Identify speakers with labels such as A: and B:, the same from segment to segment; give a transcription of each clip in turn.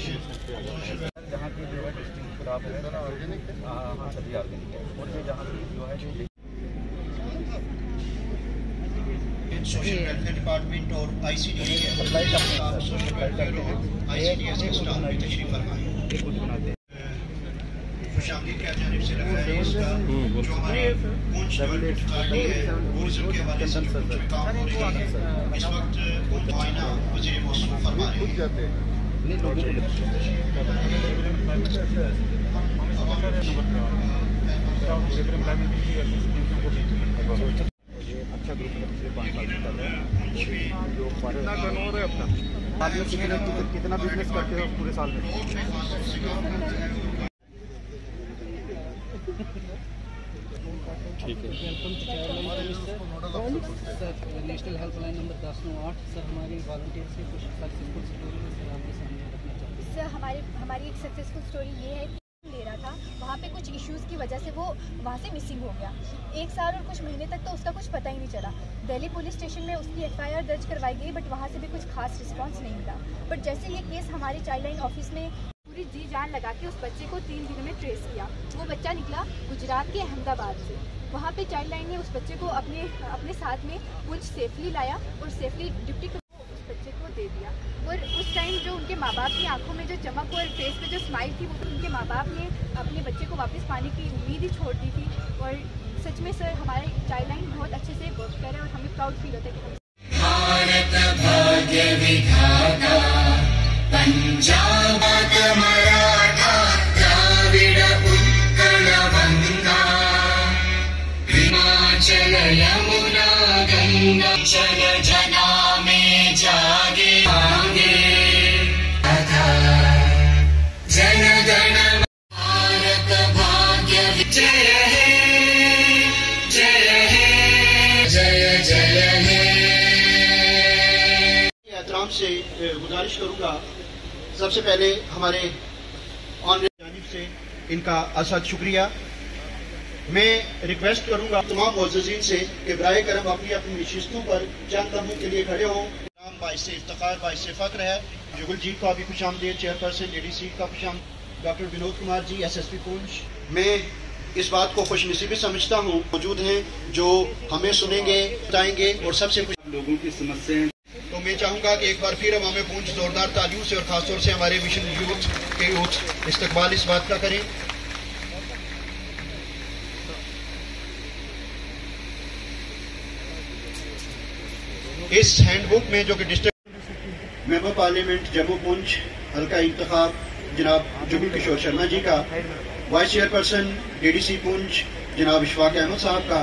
A: जहाँ की जो है डिस्ट्रिक्ट खराब है हाँ सभी ऑर्गेनिक है और ये जहाँ की जो है
B: सोशल वेलफेयर डिपार्टमेंट और ICDS के सोशल वेलफेयर और ICDS के स्टाफ भी तशरीफ फरमा है। खुशामदीद की जानिब से लगा है इसका जो हमारी पूंछ डेवलपमेंट अथॉरिटी है टूरिज्म के हवाले से जो काम हो रही है इस वक्त मुआयना वज़ीर मौसूफ फरमा रहे हैं।
A: अच्छा ग्रुप है पिछले 5 साल से चल रहा है जो कितना टर्नओवर है अपना कितना बिजनेस करते हो पूरे साल में?
C: ठीक है sir national helpline number 1098 sir हमारी वॉलंटियर से कुछ सक्सेसफुल स्टोरी सर आपके सामने रखना चाहते हैं।
D: सर हमारी एक सक्सेसफुल स्टोरी ये है ले रहा था वहाँ पे कुछ इश्यूज़ की वजह से वो वहाँ से मिसिंग हो गया। 1 साल और कुछ महीने तक तो उसका कुछ पता ही नहीं चला। दिल्ली पुलिस स्टेशन में उसकी FIR दर्ज करवाई गई बट वहाँ से भी कुछ खास रिस्पांस नहीं मिला। बट जैसे ये केस हमारे चाइल्ड लाइन ऑफिस में पूरी जी जान लगा के उस बच्चे को 3 दिनों में ट्रेस किया। वो बच्चा निकला गुजरात के अहमदाबाद से। वहाँ पे चाइल्ड लाइन ने उस बच्चे को अपने साथ में कुछ सेफली लाया और सेफली डिप्टी को उस बच्चे को दे दिया। और उस टाइम जो उनके माँ बाप की आंखों में जो चमक और फेस पे जो स्माइल थी वो उनके माँ बाप ने अपने बच्चे को वापस पाने की उम्मीद ही छोड़ दी थी। और सच में सर हमारे चाइल्ड लाइन बहुत अच्छे से वर्क कर रहे हैं और हमें प्राउड फील होता है कि
E: भारत भाग्य विधाता पंजाब मराठा द्राविड़ उत्कल गंगा हिमाचल यमुना गंगा चल जना में जागे आगे जन गण भारत भाग्य जय हे जय हे जय जय हे।
B: एहतराम से गुजारिश करूंगा सबसे पहले हमारे ऑनरेबल जानिब से इनका असद शुक्रिया। मैं रिक्वेस्ट करूंगा तमाम मुअज़्ज़िज़ीन से कि बराए करम अपनी अपनी नशिस्तों पर चंद लम्हों के लिए खड़े हों। नाम बाइस इफ्तिखार बाइस फ़ख्र है। जुगल जी का भी खुशामदीद, चेयरपर्सन ADC का खुशामदीद, डॉक्टर विनोद कुमार जी SSP पूंछ। मैं इस बात को खुशनसीबी समझता हूँ मौजूद हैं जो हमें सुनेंगे बताएंगे और सबसे कुछ
A: लोगों की समस्याएं।
B: तो मैं चाहूंगा कि एक बार फिर अवाम पूंछ जोरदार तालियों से और खासतौर से हमारे मिशन यूथ के यूथ इस्तकबाल इस बात का करें। इस हैंडबुक में जो कि डिस्ट्रिक्ट मेंबर पार्लियामेंट जम्मू पूंछ हल्का इंतखाब जनाब जुगल किशोर शर्मा जी का, वाइस चेयरपर्सन ADC पूंछ जनाब इशफाक अहमद साहब का,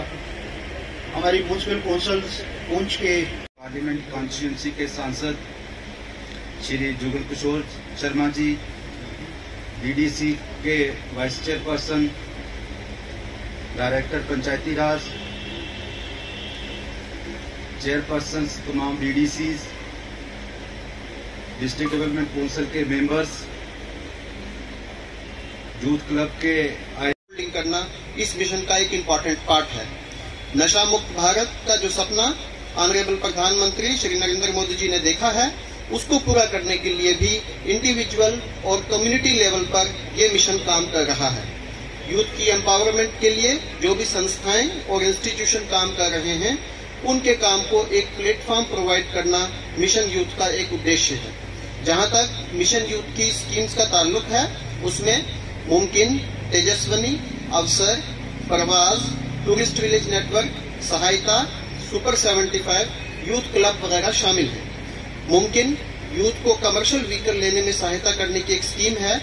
B: हमारी म्यूनसिपल कौंसिल पूंछ के
A: पार्लियामेंट कॉन्स्टिट्यूंसी के सांसद श्री जुगल किशोर शर्मा जी, DDC के वाइस चेयरपर्सन, डायरेक्टर पंचायती राज, चेयरपर्सन तमाम DDCs, डिस्ट्रिक्ट डेवलपमेंट काउंसिल के मेंबर्स, यूथ क्लब के
B: बिल्डिंग करना इस मिशन का एक इम्पोर्टेंट पार्ट है। नशा मुक्त भारत का जो सपना ऑनरेबल प्रधानमंत्री श्री नरेंद्र मोदी जी ने देखा है उसको पूरा करने के लिए भी इंडिविजुअल और कम्युनिटी लेवल पर ये मिशन काम कर रहा है। यूथ की एम्पावरमेंट के लिए जो भी संस्थाएं और इंस्टीट्यूशन काम कर रहे हैं उनके काम को एक प्लेटफॉर्म प्रोवाइड करना मिशन यूथ का एक उद्देश्य है। जहां तक मिशन यूथ की स्कीम्स का ताल्लुक है उसमें मुमकिन, तेजस्वनी, अवसर, परवाज, टूरिस्ट विलेज नेटवर्क, सहायता, सुपर 75, यूथ क्लब वगैरह शामिल है। मुमकिन यूथ को कमर्शियल व्हीकल लेने में सहायता करने की एक स्कीम है,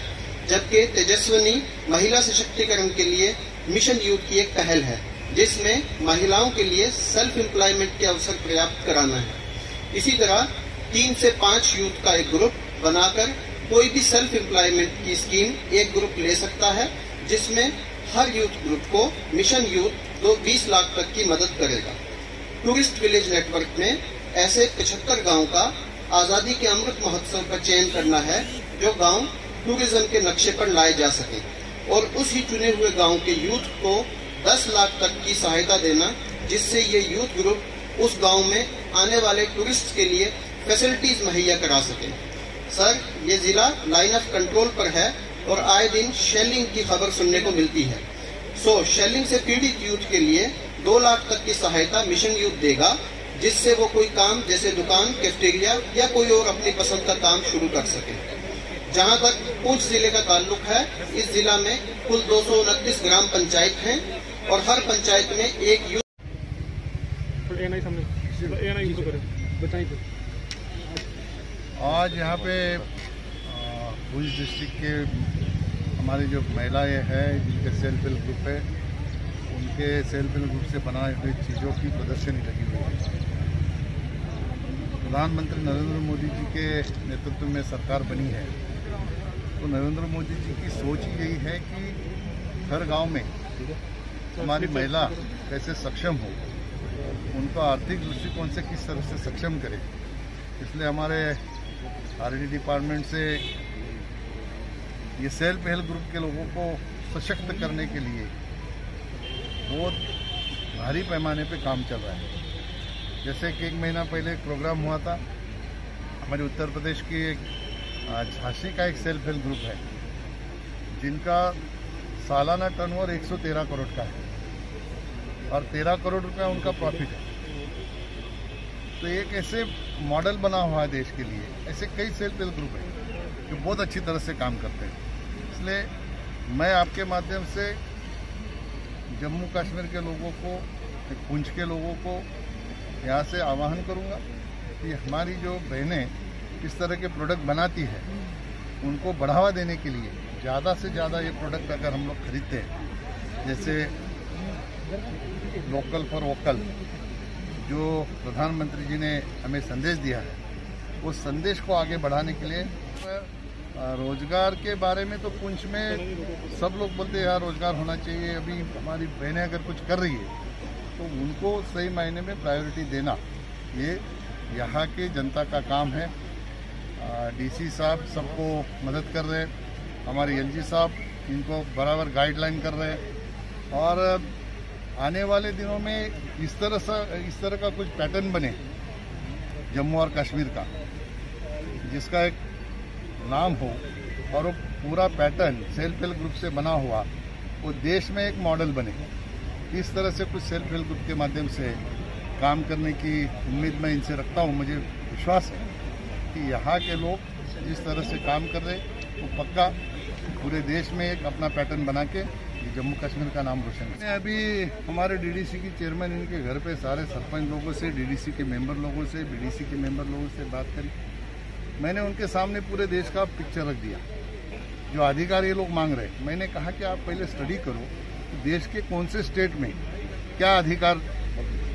B: जबकि तेजस्वनी महिला सशक्तिकरण के लिए मिशन यूथ की एक पहल है जिसमें महिलाओं के लिए सेल्फ एम्प्लॉयमेंट के अवसर पर्याप्त कराना है। इसी तरह 3 से 5 यूथ का एक ग्रुप बनाकर कोई भी सेल्फ एम्प्लॉयमेंट की स्कीम एक ग्रुप ले सकता है जिसमें हर यूथ ग्रुप को मिशन यूथ 20 लाख तक की मदद करेगा। टूरिस्ट विलेज नेटवर्क में ऐसे 75 गांव का आजादी के अमृत महोत्सव का चयन करना है जो गांव टूरिज्म के नक्शे पर लाए जा सके और उस ही चुने हुए गांव के यूथ को 10 लाख तक की सहायता देना जिससे ये यूथ ग्रुप उस गांव में आने वाले टूरिस्ट के लिए फैसिलिटीज मुहैया करा सके। सर, ये जिला लाइन ऑफ कंट्रोल पर है और आए दिन शेलिंग की खबर सुनने को मिलती है। शेलिंग से पीड़ित यूथ के लिए 2 लाख तक की सहायता मिशन यूथ देगा, जिससे वो कोई काम जैसे दुकान, कैफेटेरिया या कोई और अपनी पसंद का काम शुरू कर सके। जहां तक पूंछ जिले का ताल्लुक है, इस जिला में कुल 229 ग्राम पंचायत हैं और हर पंचायत में एक यूथ।
F: आज यहाँ पे भुज डिस्ट्रिक्ट के हमारी जो महिलाएं हैं जिनके सेल्फ हेल्प ग्रुप है, उनके सेल्फ हेल्प ग्रुप से बनाए हुए चीज़ों की प्रदर्शनी लगी हुई है। प्रधानमंत्री नरेंद्र मोदी जी के नेतृत्व में सरकार बनी है, तो नरेंद्र मोदी जी की सोच ही यही है कि हर गांव में हमारी महिला कैसे सक्षम हो, उनको आर्थिक दृष्टिकोण से किस तरह से सक्षम करे। इसलिए हमारे आर&डी डिपार्टमेंट से ये सेल्फ हेल्प ग्रुप के लोगों को सशक्त करने के लिए बहुत भारी पैमाने पे काम चल रहा है। जैसे कि 1 महीना पहले एक प्रोग्राम हुआ था, हमारे उत्तर प्रदेश की झांसी का एक सेल्फ हेल्प ग्रुप है जिनका सालाना टर्नओवर 113 करोड़ का है और 13 करोड़ रुपया उनका प्रॉफिट है। तो एक ऐसे मॉडल बना हुआ है देश के लिए, ऐसे कई सेल्फ हेल्प ग्रुप हैं जो बहुत अच्छी तरह से काम करते हैं। इसलिए मैं आपके माध्यम से जम्मू कश्मीर के लोगों को, पुंछ के लोगों को यहाँ से आह्वान करूँगा कि हमारी जो बहनें इस तरह के प्रोडक्ट बनाती है, उनको बढ़ावा देने के लिए ज़्यादा से ज़्यादा ये प्रोडक्ट अगर हम लोग खरीदते हैं, जैसे लोकल फॉर वोकल जो प्रधानमंत्री जी ने हमें संदेश दिया है, उस संदेश को आगे बढ़ाने के लिए रोजगार के बारे में तो पुंछ में सब लोग बोलते हैं यार रोजगार होना चाहिए। अभी हमारी बहनें अगर कुछ कर रही है तो उनको सही मायने में प्रायोरिटी देना, ये यहाँ के जनता का काम है। डीसी साहब सबको मदद कर रहे हैं, हमारे एलजी साहब इनको बराबर गाइडलाइन कर रहे हैं और आने वाले दिनों में इस तरह का कुछ पैटर्न बने जम्मू और कश्मीर का, जिसका एक नाम हो और वो पूरा पैटर्न सेल्फ हेल्प ग्रुप से बना हुआ वो देश में एक मॉडल बने। इस तरह से कुछ सेल्फ हेल्प ग्रुप के माध्यम से काम करने की उम्मीद मैं इनसे रखता हूँ। मुझे विश्वास है कि यहाँ के लोग जिस तरह से काम कर रहे वो पक्का पूरे देश में एक अपना पैटर्न बना के जम्मू कश्मीर का नाम रोशन करें। अभी हमारे डीडीसी की चेयरमैन इनके घर पे सारे सरपंच लोगों से, डीडीसी के मेंबर लोगों से, बीडीसी के मेंबर लोगों से बात करी। मैंने उनके सामने पूरे देश का पिक्चर रख दिया जो अधिकार ये लोग मांग रहे। मैंने कहा कि आप पहले स्टडी करो कि देश के कौन से स्टेट में क्या अधिकार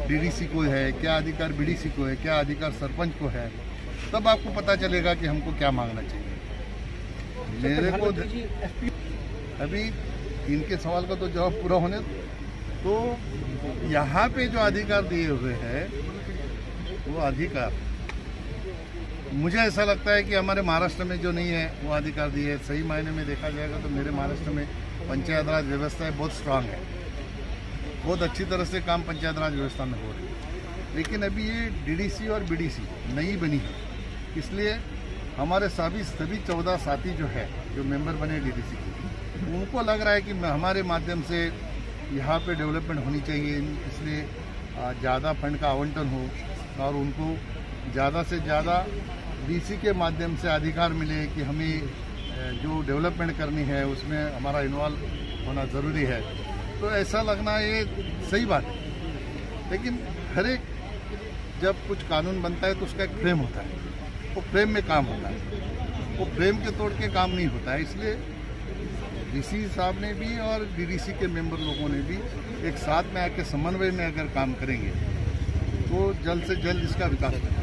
F: डीडीसी को है, क्या अधिकार बीडीसी को है, क्या अधिकार सरपंच को है, तब आपको पता चलेगा कि हमको क्या मांगना चाहिए। मेरे को अभी इनके सवाल का तो जवाब पूरा होने तो यहाँ पे जो अधिकार दिए हुए हैं वो अधिकार मुझे ऐसा लगता है कि हमारे महाराष्ट्र में जो नहीं है वो अधिकार दिए है। सही मायने में देखा जाएगा तो मेरे महाराष्ट्र में पंचायत राज व्यवस्था बहुत स्ट्रांग है, बहुत अच्छी तरह से काम पंचायत राज व्यवस्था में हो रही है। लेकिन अभी ये डीडीसी और बीडीसी नई बनी है, इसलिए हमारे सभी 14 साथी जो है जो मेंबर बने डीडीसी के, उनको लग रहा है कि हमारे माध्यम से यहाँ पे डेवलपमेंट होनी चाहिए, इसलिए ज़्यादा फंड का आवंटन हो और उनको ज़्यादा से ज़्यादा डीसी के माध्यम से अधिकार मिले कि हमें जो डेवलपमेंट करनी है उसमें हमारा इन्वॉल्व होना ज़रूरी है। तो ऐसा लगना ये सही बात है, लेकिन हर एक जब कुछ कानून बनता है तो उसका एक फ्रेम होता है, वो फ्रेम में काम होता है, वो फ्रेम के तोड़ के काम नहीं होता है। इसलिए डीसी साहब ने भी और डीडीसी के मेंबर लोगों ने भी एक साथ में आके समन्वय में अगर काम करेंगे तो जल्द से जल्द इसका विकास करेंगे।